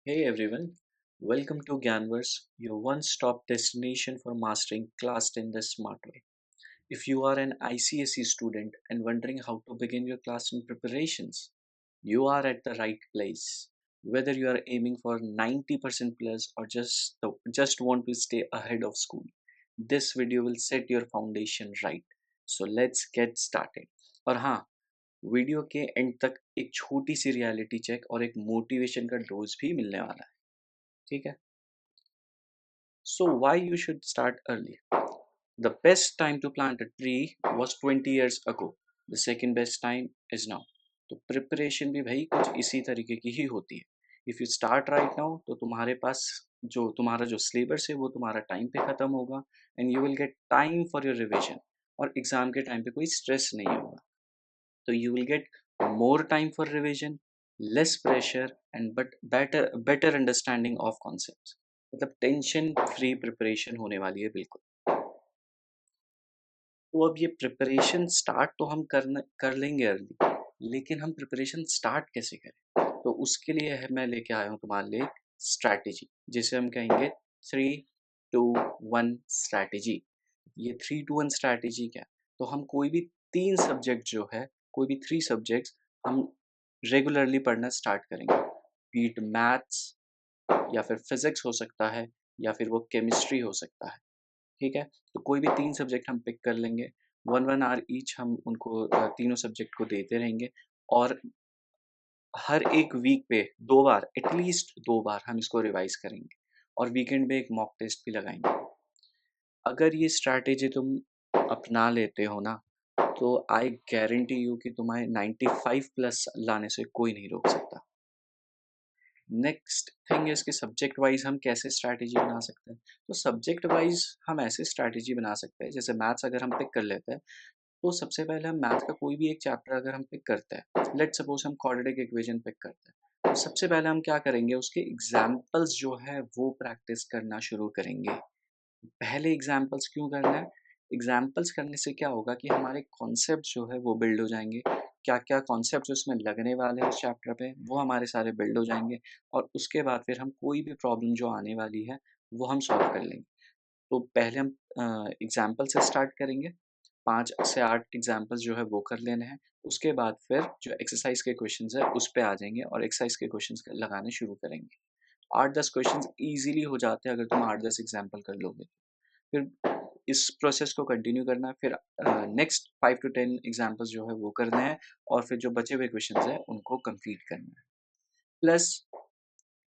Hey everyone, welcome to Gyanverse, your one-stop destination for mastering class 10 the smart way. If you are an ICSE student and wondering how to begin your class 10 preparations, you are at the right place. Whether you are aiming for 90% plus or just want to stay ahead of school, this video will set your foundation right. So let's get started. और हाँ, video के and तक एक छोटी सी reality check और एक motivation का dose भी मिलने वाला है, ठीक है? So why you should start early? The best time to plant a tree was 20 years ago. The second best time is now. तो प्रिपरेशन भी भाई कुछ इसी तरीके की ही होती है. If you start right now तो तुम्हारे पास जो तुम्हारा जो सिलेबस है वो तुम्हारा टाइम पे ख़त्म होगा and you will get time for your revision. और एग्ज़ाम के टाइम पे कोई स्ट्रेस नहीं होगा. तो you will get more time for revision, less pressure and but better better understanding of concepts. मतलब टेंशन फ्री प्रिपरेशन होने वाली है बिल्कुल. तो अब ये प्रिपरेशन स्टार्ट तो हम कर लेंगे अर्ली, लेकिन हम प्रिपरेशन स्टार्ट कैसे करें? तो उसके लिए है मैं लेके आया हूँ तुम्हारे लिए स्ट्रैटेजी, जिसे हम कहेंगे 3-2-1 स्ट्रैटेजी. ये 3-2-1 स्ट्रैटेजी क्या है? तो हम कोई भी 3 सब्जेक्ट जो है, कोई भी 3 सब्जेक्ट्स हम रेगुलरली पढ़ना स्टार्ट करेंगे. बी इट मैथ्स या फिर फिज़िक्स हो सकता है या फिर वो केमिस्ट्री हो सकता है. ठीक है? तो कोई भी 3 सब्जेक्ट हम पिक कर लेंगे, 1-1 आवर ईच हम उनको तीनों सब्जेक्ट को देते रहेंगे और हर एक वीक पे 2 बार एटलीस्ट 2 बार हम इसको रिवाइज़ करेंगे और वीकेंड में एक मॉक टेस्ट भी लगाएँगे. अगर ये स्ट्रैटेजी तुम अपना लेते हो ना, तो आई गारंटी यू कि तुम्हें 95 प्लस लाने से कोई नहीं रोक सकता. नेक्स्ट थिंग इज़ कि सब्जेक्ट वाइज़ हम कैसे स्ट्रैटेजी बना सकते हैं? तो सब्जेक्ट वाइज़ हम ऐसे स्ट्रैटेजी बना सकते हैं, जैसे मैथ्स अगर हम पिक कर लेते हैं, तो सबसे पहले हम मैथ का कोई भी एक चैप्टर अगर हम पिक करते हैं, लेट्स सपोज़ हम क्वाड्रेटिक इक्वेशन पिक करते हैं, तो सबसे पहले हम क्या करेंगे, उसके एग्ज़ाम्पल्स जो है वो प्रैक्टिस करना शुरू करेंगे. पहले एग्ज़ाम्पल्स क्यों करना है? एग्ज़ाम्पल्स करने से क्या होगा कि हमारे कॉन्सेप्ट जो है वो बिल्ड हो जाएँगे. क्या-क्या कॉन्सेप्ट्स उसमें लगने वाले हैं उस चैप्टर पे, वो हमारे सारे बिल्ड हो जाएँगे और उसके बाद फिर हम कोई भी प्रॉब्लम जो आने वाली है, वो हम सॉल्व कर लेंगे. तो पहले हम एग्ज़ाम्पल से स्टार्ट करेंगे. 5 से 8 एग्ज़ाम्पल्स जो है वो कर लेने हैं. उसके बाद फिर जो एक्सरसाइज़ के क्वेश्चन्स हैं उस पे आ जाएँगे और एक्सरसाइज़ के क्वेश्चन्स लगाने शुरू करेंगे. 8-10 क्वेश्चन्स ईज़िली हो जाते हैं अगर तुम 8-10 एग्ज़ाम्पल कर लोगे. फिर इस प्रोसेस को कंटिन्यू करना है. फिर नेक्स्ट 5 टू 10 एग्ज़ाम्पल्स जो है वो करने हैं और फिर जो बचे हुए क्वेश्चन्स हैं उनको कंप्लीट करना है. प्लस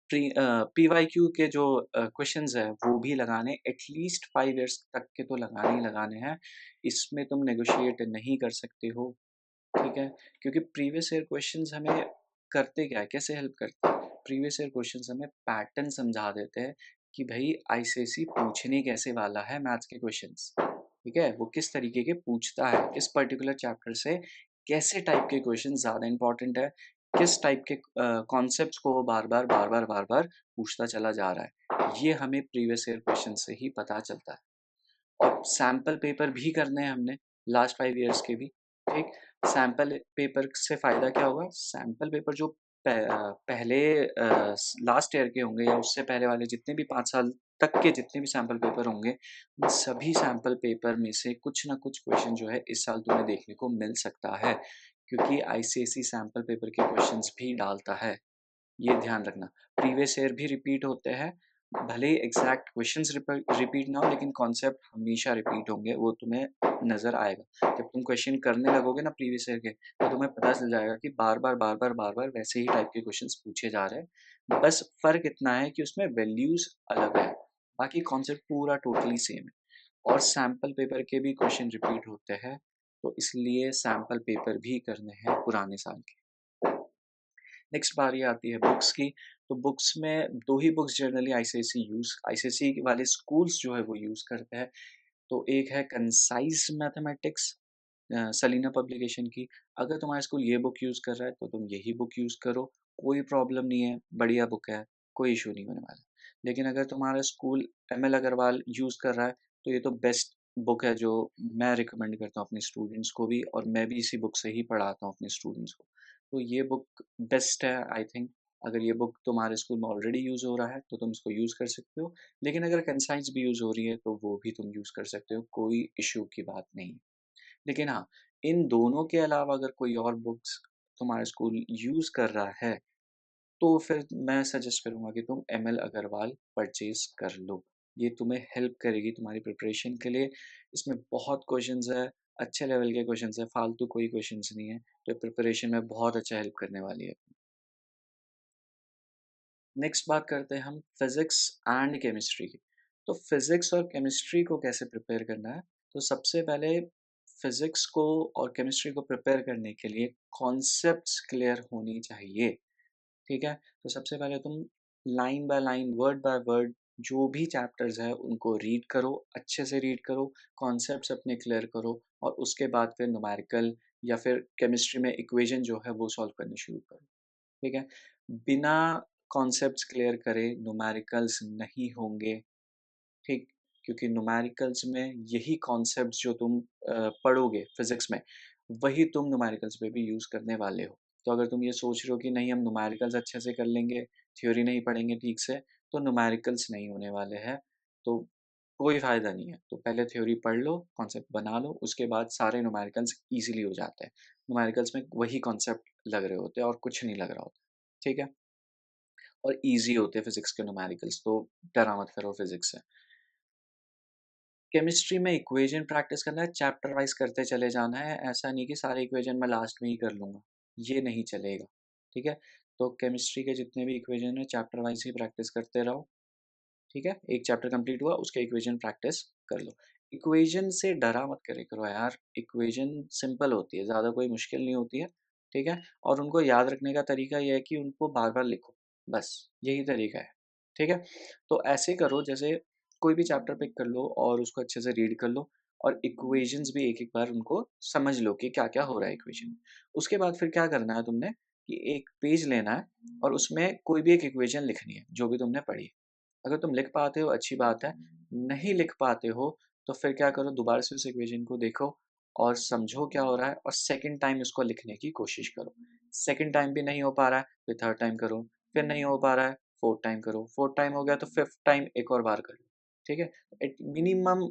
पीवाईक्यू के जो क्वेश्चन्स हैं वो भी लगाने एटलीस्ट 5 इयर्स तक के तो लगाने ही लगाने हैं. इसमें तुम नेगोशिएट नहीं कर सकते हो, ठीक है? क्योंकि प्रीवियस ईयर क्वेश्चन्स हमें करते क्या है, कैसे हेल्प करते हैं? प्रीवियस ईयर क्वेश्चन्स हमें पैटर्न समझा देते हैं कि भई आईसीएसई पूछने कैसे वाला है मैथ्स के क्वेश्चन्स, ठीक है? वो किस तरीके के पूछता है, इस पर्टिकुलर चैप्टर से कैसे टाइप के क्वेश्चन ज़्यादा इम्पोर्टेंट है, किस टाइप के कॉन्सेप्ट्स को वो बार-बार, बार-बार, बार-बार पूछता चला जा रहा है. ये हमें प्रीवियस ईयर क्वेश्चन से ही पता चलता है. और सैंपल पेपर भी करने हैं हमने लास्ट 5 इयर्स के भी, ठीक? सैंपल पेपर से फ़ायदा क्या होगा? सैंपल पेपर जो पहले लास्ट ईयर के होंगे या उससे पहले वाले जितने भी 5 साल तक के जितने भी सैंपल पेपर होंगे, उन सभी सैंपल पेपर में से कुछ ना कुछ क्वेश्चन जो है इस साल तुम्हें देखने को मिल सकता है, क्योंकि आईसीएसई सैंपल पेपर के क्वेश्चन्स भी डालता है. ये ध्यान रखना. प्रीवियस ईयर भी रिपीट होते हैं, भले ही एग्ज़ैक्ट क्वेश्चंस रिपीट ना हो लेकिन कॉन्सेप्ट हमेशा रिपीट होंगे, वो तुम्हें नज़र आएगा. जब तुम क्वेश्चन करने लगोगे ना प्रीवियस ईयर के, तो तुम्हें पता चल जाएगा कि बार-बार, बार-बार, बार-बार वैसे ही टाइप के क्वेश्चंस पूछे जा रहे हैं. बस फ़र्क इतना है कि उसमें वैल्यूज़ अलग है, बाकी कॉन्सेप्ट पूरा टोटली सेम है. और सैंपल पेपर के भी क्वेश्चन रिपीट होते हैं, तो इसलिए सैंपल पेपर भी करने हैं पुराने साल के. नेक्स्ट बारी आती है बुक्स की. तो बुक्स में 2 ही बुक्स जनरली आईसीएसई वाले स्कूल्स जो है वो यूज़ करते हैं. तो एक है कंसाइज़ मैथमेटिक्स सलीना पब्लिकेशन की. अगर तुम्हारा स्कूल ये बुक यूज़ कर रहा है तो तुम यही बुक यूज़ करो, कोई प्रॉब्लम नहीं है, बढ़िया बुक है, कोई इश्यू नहीं होने वाला. लेकिन अगर तुम्हारा स्कूल एमएल अग्रवाल यूज़ कर रहा है, तो ये तो बेस्ट बुक है जो मैं रिकमेंड करता हूँ अपने स्टूडेंट्स को भी, और मैं भी इसी बुक से ही पढ़ाता हूँ अपने स्टूडेंट्स को. तो ये बुक बेस्ट है आई थिंक. अगर ये बुक तुम्हारे स्कूल में ऑलरेडी यूज़ हो रहा है, तो तुम इसको यूज़ कर सकते हो, लेकिन अगर कंसाइज़ भी यूज़ हो रही है, तो वो भी तुम यूज़ कर सकते हो, कोई इश्यू की बात नहीं। लेकिन हाँ, इन दोनों के अलावा अगर कोई और बुक्स तुम्हारा स्कूल यूज़ कर रहा है, तो फिर मैं सजेस्ट करूँगा कि तुम एमएल अग्रवाल परचेज़ कर लो। ये तुम्हें हेल्प करेगी तुम्हारी प्रिपरेशन के लिए। इसमें बहुत क्वेश्चंस है, अच्छे लेवल के क्वेश्चंस हैं, फालतू कोई क्वेश्चंस नहीं है, जो प्रिपरेशन में बहुत अच्छा हेल्प करने वाली है। नेक्स्ट बात करते हैं हम फिज़िक्स एंड केमिस्ट्री की। तो फिज़िक्स और केमिस्ट्री को कैसे प्रिपेयर करना है? तो सबसे पहले फिज़िक्स को और केमिस्ट्री को प्रिपेयर करने के लिए कॉन्सेप्ट्स क्लियर होनी चाहिए। ठीक है? तो सबसे पहले तुम line by line, word by word जो भी चैप्टर्स हैं उनको रीड करो, अच्छे से रीड करो, कॉन्सेप्ट्स अपने क्लियर करो और उसके बाद फिर न्यूमेरिकल या फिर केमिस्ट्री में इक्वेशन जो है वो सॉल्व करनी शुरू करो। ठीक है? बिना कॉन्सेप्ट्स क्लियर करे न्यूमेरिकल्स नहीं होंगे। ठीक? क्योंकि न्यूमेरिकल्स में यही कॉन्सेप्ट्स जो तुम पढ़ोगे फिज़िक्स में, वही तुम न्यूमेरिकल्स में भी यूज़ करने वाले हो। तो अगर तुम ये सोच रहे हो कि नहीं हम न्यूमेरिकल्स अच्छे से कर लेंगे, थ्योरी नहीं पढ़ेंगे ठीक से, तो न्यूमेरिकल्स नहीं होने वाले हैं, तो कोई फ़ायदा नहीं है। तो पहले थ्योरी पढ़ लो, कॉन्सेप्ट बना लो, उसके बाद सारे न्यूमेरिकल्स ईज़िली हो जाते हैं। न्यूमेरिकल्स में वही कॉन्सेप्ट लग रहे होते हैं और कुछ नहीं लग रहा होता। ठीक है? और ईज़ी होते हैं फिज़िक्स के न्यूमेरिकल्स, तो डरा मत करो फिज़िक्स से। केमिस्ट्री में इक्वेशन प्रैक्टिस करना है, चैप्टर वाइज़ करते चले जाना है, ऐसा नहीं कि सारे इक्वेशन मैं लास्ट में ही कर लूँगा, ये नहीं चलेगा, ठीक है? तो केमिस्ट्री के जितने भी इक्वेशन हैं, चैप्टर वाइज़ ही प्रैक्टिस करते रहो, ठीक है? एक चैप्टर कंप्लीट हुआ, उसके इक्वेशन प्रैक्टिस कर लो। इक्वेशन से डरा मत करे करो यार, इक्वेशन सिंपल होती है, ज़्यादा कोई मुश्किल नहीं होती है, ठीक है? और उनको याद रखने का तरीका ये है कि उनको बार-बार लिखो, बस यही तरीका है, ठीक है? तो ऐसे करो जैसे कोई भी चैप्टर पिक कर लो और उसको अच्छे से रीड कर लो और इक्वेशंस भी एक-एक बार उनको समझ लो कि क्या-क्या हो रहा है इक्वेशन में। उसके बाद फिर क्या करना है तुमने कि एक पेज लेना है और उसमें कोई भी एक इक्वेशन लिखनी है, जो भी तुमने पढ़ी है। अगर तुम लिख पाते हो अच्छी बात है, नहीं लिख पाते हो तो फिर क्या करो दोबारा से उस इक्वेशन को देखो और समझो क्या हो रहा है और सेकंड टाइम इसको लिखने की कोशिश करो। सेकंड टाइम भी नहीं हो पा रहा है, फिर थर्ड टाइम करो, फिर नहीं हो पा रहा है, फोर्थ टाइम करो, फोर्थ टाइम हो गया तो फिफ्थ टाइम एक और बार कर लो, ठीक है? एट मिनिमम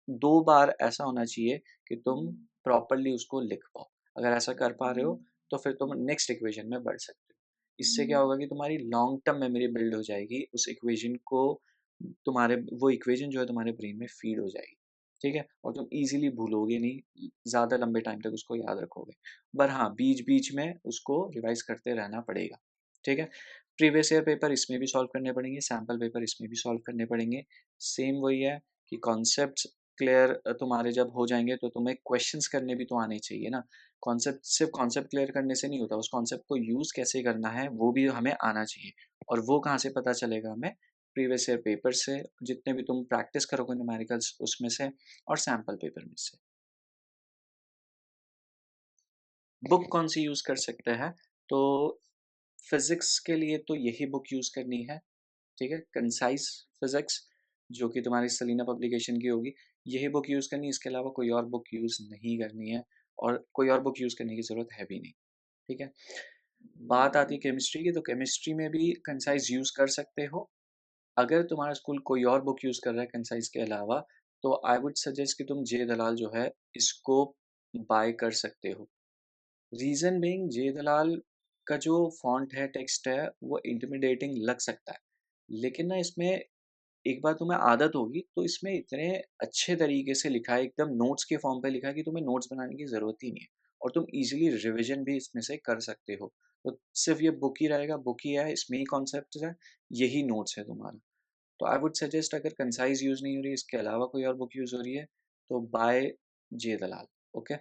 2 बार ऐसा होना चाहिए कि तुम प्रॉपर्ली उसको लिख पाओ। अगर ऐसा कर पा रहे हो, तो फिर तुम नेक्स्ट इक्वेशन में बढ़ सकते हो। इससे क्या होगा कि तुम्हारी लॉन्ग टर्म मेमोरी बिल्ड हो जाएगी, उस इक्वेशन को तुम्हारे वो इक्वेशन जो है तुम्हारे ब्रेन में फीड हो जाएगी, ठीक है? और तुम ईज़िली भूलोगे नहीं, ज़्यादा लंबे टाइम तक उसको याद रखोगे। पर हाँ, बीच-बीच में उसको रिवाइज़ करते रहना पड़ेगा, ठीक है? प्रीवियस ईयर पेपर इसमें भी सॉल्व करने पड़ेंगे, सैंपल पेपर इसमें भी सॉल्व करने पड़ेंगे। सेम वही है कि कॉन्सेप्ट्स क्लियर तुम्हारे जब हो जाएँगे तो तुम्हें क्वेश्चंस करने भी तो आने चाहिए ना। कॉन्सेप्ट सिर्फ़ कॉन्सेप्ट क्लियर करने से नहीं होता, उस कॉन्सेप्ट को यूज़ कैसे करना है वो भी हमें आना चाहिए। और वो कहाँ से पता चलेगा हमें? प्रीवियस ईयर पेपर से, जितने भी तुम प्रैक्टिस करोगे न्यूमेरिकल्स उसमें से और सैंपल पेपर में से। बुक कौन-सी यूज़ कर सकते हैं? तो फिज़िक्स के लिए तो यही बुक यूज़ करनी है, ठीक है? कंसाइज़ फिज़िक्स जो कि तुम्हारी सलीना पब्लिकेशन की होगी, यही बुक यूज़ करनी है, इसके अलावा कोई और बुक यूज़ नहीं करनी है और कोई और बुक यूज़ करने की ज़रूरत है भी नहीं, ठीक है? बात आती है केमिस्ट्री की, तो केमिस्ट्री में भी कंसाइज़ यूज़ कर सकते हो। अगर तुम्हारा स्कूल कोई और बुक यूज़ कर रहा है कंसाइज़ के अलावा, तो आई वुड सजेस्ट कि तुम जे दलाल जो है, इसको बाय कर सकते हो। रीज़न बीइंग जे दलाल का जो फ़ॉन्ट है, टेक्स्ट है, वो इंटिमिडेटिंग लग सकता है। लेकिन ना इसमें एक बार तुम्हें आदत होगी, तो इसमें इतने अच्छे तरीके से लिखा है, एकदम नोट्स के फ़ॉर्म पे लिखा है कि तुम्हें नोट्स बनाने की ज़रूरत ही नहीं है और तुम ईज़िली रिविज़न भी इसमें से कर सकते हो। तो सिर्फ़ ये बुक ही रहेगा, बुक ही है, इसमें ही कॉन्सेप्ट्स हैं, यही नोट्स है तुम्हारा। तो आई वुड सजेस्ट अगर कंसाइज़ यूज़ नहीं हो रही है, इसके अलावा कोई और बुक यूज़ हो रही है, तो by J Dalal, okay?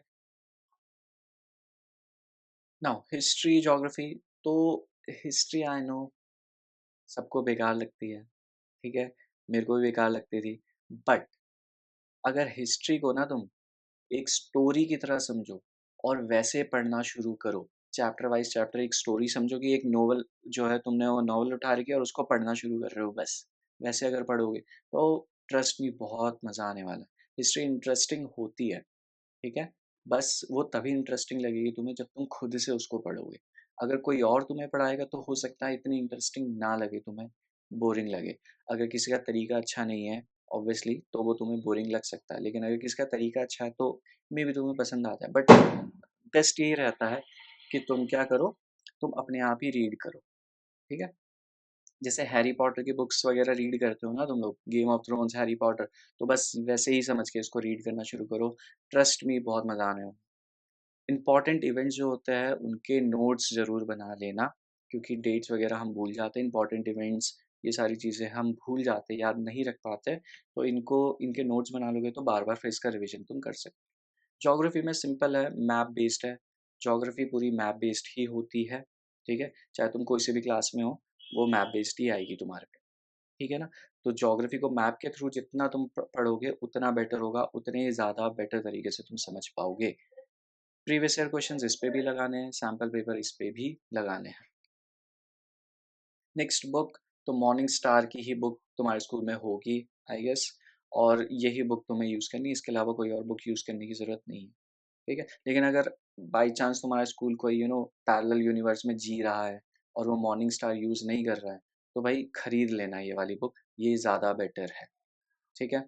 Now history, geography तो हिस्ट्री आई नो सबको बेकार लगती है, ठीक है? मेरे को भी बेकार लगती थी। बट अगर हिस्ट्री को ना तुम एक स्टोरी की तरह समझो और वैसे पढ़ना शुरू करो, चैप्टर वाइज़ चैप्टर एक स्टोरी समझो कि एक नॉवल जो है तुमने वो नॉवल उठा रखी है और उसको पढ़ना शुरू कर रहे हो बस। वैसे अगर पढ़ोगे तो ट्रस्ट मी बहुत मज़ा आने वाला है। हिस्ट्री इंटरेस्टिंग होती है, ठीक है? बस वो तभी इंटरेस्टिंग लगेगी तुम्हें जब तुम खुद से उसको पढ़ोगे। अगर कोई और तुम्हें पढ़ाएगा तो हो सकता है इतनी इंटरेस्टिंग ना लगे तुम्हें, बोरिंग लगे। अगर किसी का तरीका अच्छा नहीं है ऑब्वियसली तो वो तुम्हें बोरिंग लग सकता है, लेकिन अगर किसी का तरीका अच्छा है तो मे बी तुम्हें पसंद आता है। बट बेस्ट यही रहता है कि तुम क्या करो, तुम अपने आप ही रीड करो, ठीक है? जैसे हैरी पॉटर की बुक्स वगैरह रीड करते हो ना तुम लोग, game of thrones, Harry Potter, तो बस वैसे ही समझ के इसको रीड करना शुरू करो। ट्रस्ट मी, बहुत मज़ा आने वाला। इंपॉर्टेंट इवेंट्स जो होते हैं उनके नोट्स ज़रूर बना लेना, क्योंकि डेट्स वगैरह हम भूल जाते हैं, इंपॉर्टेंट इवेंट्स ये सारी चीज़ें हम भूल जाते हैं, याद नहीं रख पाते, तो इनको इनके नोट्स बना लोगे तो बार बार फिर इसका रिविजन तुम कर सकते हो। ज्योग्राफी में सिंपल है, मैप बेस्ड है। ज्योग्राफी पूरी मैप बेस्ड ही होती है, ठीक है? चाहे तुम कोई सी भी क्लास में हो, वो मैप बेस्ड ही आएगी तुम्हारे पे, ठीक है ना? तो ज्योग्राफी को मैप के थ्रू जितना तुम पढ़ोगे उतना बेटर होगा, उतने ज़्यादा बेटर तरीके से तुम समझ पाओगे। प्रीवियस ईयर क्वेश्चंस इस पे भी लगाने हैं, सैम्पल पेपर इस पे भी लगाने हैं। नेक्स्ट बुक तो मॉर्निंग स्टार की ही बुक तुम्हारे स्कूल में होगी आई गेस, और यही बुक तुम्हें यूज़ करनी है, इसके अलावा कोई और बुक यूज़ करने की ज़रूरत नहीं है, ठीक है? लेकिन अगर बाई चांस तुम्हारा स्कूल कोई पैरेलल यूनिवर्स में जी रहा है और वो मॉर्निंग स्टार यूज़ नहीं कर रहा है, तो भाई खरीद लेना ये वाली बुक, ये ज़्यादा बेटर है, ठीक है?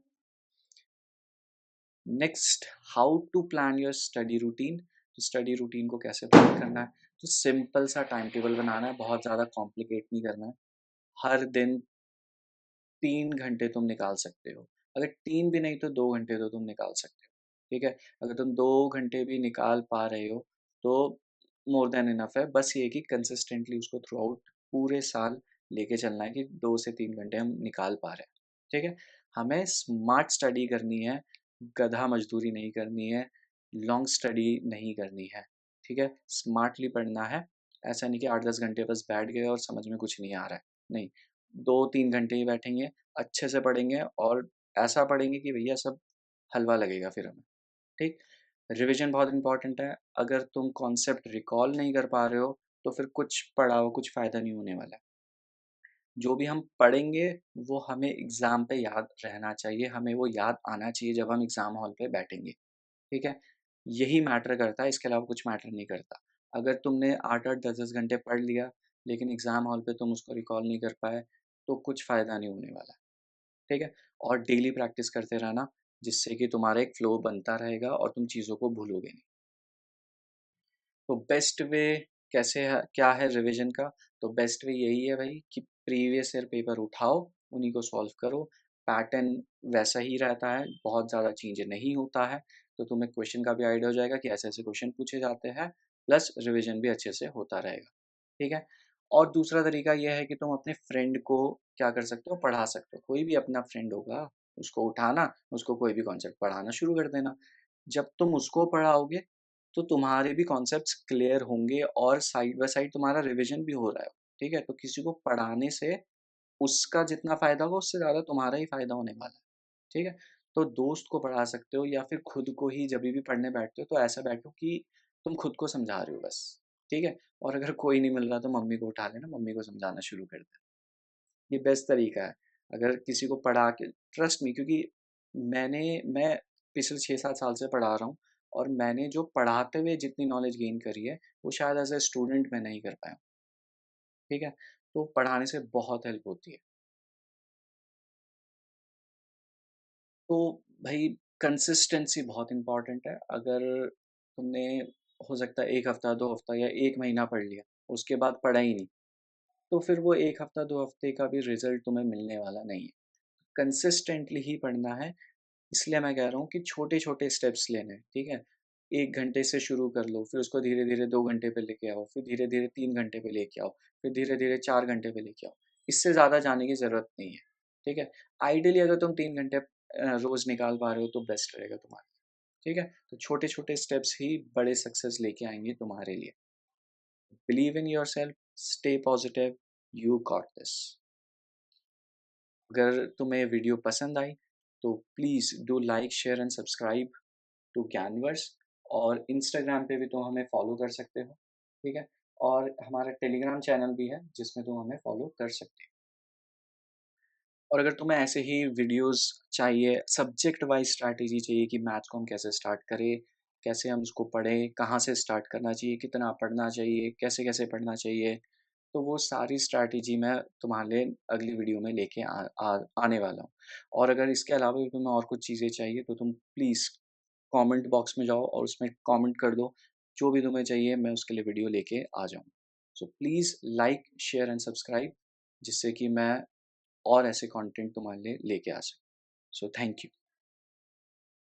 Next, how to plan your study routine. तो स्टडी रूटीन को कैसे प्लान करना है, तो सिंपल सा टाइम टेबल बनाना है, बहुत ज़्यादा कॉम्प्लिकेट नहीं करना है। हर दिन 3 घंटे तुम निकाल सकते हो, अगर 3 भी नहीं तो 2 घंटे तो तुम निकाल सकते हो, ठीक है? अगर तुम 2 घंटे भी निकाल पा रहे हो तो मोर देन इनफ है। बस ये कि कंसिस्टेंटली उसको थ्रू आउट पूरे साल लेके चलना है कि 2 से 3 घंटे हम निकाल पा रहे हैं, ठीक है? हमें स्मार्ट स्टडी करनी है, गधा मजदूरी नहीं करनी है, लॉन्ग स्टडी नहीं करनी है, ठीक है? स्मार्टली पढ़ना है। ऐसा नहीं कि 8-10 घंटे बस बैठ गए और समझ में कुछ नहीं आ रहा है, नहीं। 2-3 घंटे ही बैठेंगे, अच्छे से पढ़ेंगे और ऐसा पढ़ेंगे कि भैया सब हलवा लगेगा फिर हमें, ठीक? रिविज़न बहुत इम्पोर्टेंट है, अगर तुम कॉन्सेप्ट रिकॉल नहीं कर पा रहे हो, तो फिर कुछ पढ़ा हो, कुछ फ़ायदा नहीं होने वाला है। जो भी हम पढ़ेंगे, वो हमें एग्ज़ाम पे याद रहना चाहिए, हमें वो याद आना चाहिए जब हम एग्ज़ाम हॉल पे बैठेंगे, ठीक है? यही मैटर करता है, इसके अलावा कुछ मैटर नहीं करता। अगर तुमने 8-8, 10-10 घंटे पढ़ लिया, लेकिन एग्ज़ाम हॉल पे तुम उसको रिकॉल नहीं कर पाए, तो कुछ फ़ायदा नहीं होने वाला, ठीक है? और डेली प्रैक्टिस करते रहना, जिससे कि तुम्हारा एक फ्लो बनता रहेगा और तुम चीज़ों को भूलोगे नहीं। तो बेस्ट वे कैसे है, क्या है रिवीजन का? तो बेस्ट वे यही है भाई कि प्रीवियस ईयर पेपर उठाओ, उन्हीं को सॉल्व करो। पैटर्न वैसा ही रहता है, बहुत ज़्यादा चेंज नहीं होता है, तो तुम्हें क्वेश्चन का भी आइडिया हो जाएगा कि ऐसे-ऐसे क्वेश्चन पूछे जाते हैं, प्लस रिवीजन भी अच्छे से होता रहेगा, ठीक है? और दूसरा तरीका ये है कि तुम अपने फ्रेंड को क्या कर सकते हो, पढ़ा सकते हो। कोई भी अपना फ्रेंड होगा, उसको उठाना, उसको कोई भी कॉन्सेप्ट पढ़ाना शुरू कर देना। जब तुम उसको पढ़ाओगे तो तुम्हारे भी कॉन्सेप्ट्स क्लियर होंगे और साइड बाय साइड तुम्हारा रिवीजन भी हो रहा है, ठीक है? तो किसी को पढ़ाने से उसका जितना फ़ायदा होगा उससे ज़्यादा तुम्हारा ही फ़ायदा होने वाला है, ठीक है? तो दोस्त को पढ़ा सकते हो या फिर खुद को ही जभी भी पढ़ने बैठते हो तो ऐसा बैठो कि तुम खुद को समझा रहे हो बस, ठीक है? और अगर कोई नहीं मिल रहा तो मम्मी को उठा लेना, मम्मी को समझाना शुरू कर देना। ये बेस्ट तरीका है। अगर किसी को पढ़ा के ट्रस्ट मी, क्योंकि मैं पिछले 6-7 साल से पढ़ा रहा हूँ और मैंने जो पढ़ाते हुए जितनी नॉलेज गेन करी है, वो शायद एज़ अ स्टूडेंट मैं नहीं कर पाया हूँ, ठीक है? तो पढ़ाने से बहुत हेल्प होती है। तो भई कंसिस्टेंसी बहुत इम्पोर्टेंट है। अगर तुमने हो सकता है 1 हफ़्ता, 2 हफ़्ता या 1 महीना पढ़ लिया, उसके बाद पढ़ा ही नहीं, तो फिर वो 1 हफ़्ता, 2 हफ़्ते का भी रिज़ल्ट तुम्हें मिलने वाला नहीं है। कंसिस्टेंटली ही पढ़ना है, इसलिए मैं कह रहा हूँ कि छोटे-छोटे स्टेप्स लेने हैं, ठीक है? 1 घंटे से शुरू कर लो, फिर उसको धीरे-धीरे 2 घंटे पे लेके आओ, फिर धीरे-धीरे 3 घंटे पे लेके आओ, फिर धीरे-धीरे 4 घंटे पे लेके आओ। इससे ज़्यादा जाने की ज़रूरत नहीं है, ठीक है? आइडियली अगर तुम 3 घंटे रोज़ निकाल पा रहे हो तो बेस्ट रहेगा तुम्हारे लिए, ठीक है? तो छोटे-छोटे स्टेप्स ही बड़े सक्सेस लेके आएँगे तुम्हारे लिए। Believe in yourself, stay positive, you got this. अगर तुम्हें वीडियो पसंद आई तो please do like, share and subscribe to Canverse, और इंस्टाग्राम पे भी तुम हमें फॉलो कर सकते हो, ठीक है? और हमारा टेलीग्राम चैनल भी है जिसमें तुम हमें फॉलो कर सकते हो। और अगर तुम्हें ऐसे ही वीडियोस चाहिए, सब्जेक्ट वाइज स्ट्रैटेजी चाहिए कि मैथ्स को हम कैसे स्टार्ट करें, कैसे हम उसको पढ़ें, कहाँ से स्टार्ट करना चाहिए, कितना पढ़ना चाहिए, कैसे-कैसे पढ़ना चाहिए। तो वो सारी स्ट्रैटेजी मैं तुम्हारे लिए अगली वीडियो में लेके आने वाला हूँ। और अगर इसके अलावा भी तुम्हें और कुछ चीज़ें चाहिए तो तुम प्लीज़ कमेंट बॉक्स में जाओ और उसमें कमेंट कर दो। जो भी तुम्हें चाहिए मैं उसके लिए वीडियो लेके आ जाऊँगा। So please like, share and subscribe जिससे कि मैं और ऐसे कंटेंट तुम्हारे लिए लेके आ सकूँ। So thank you.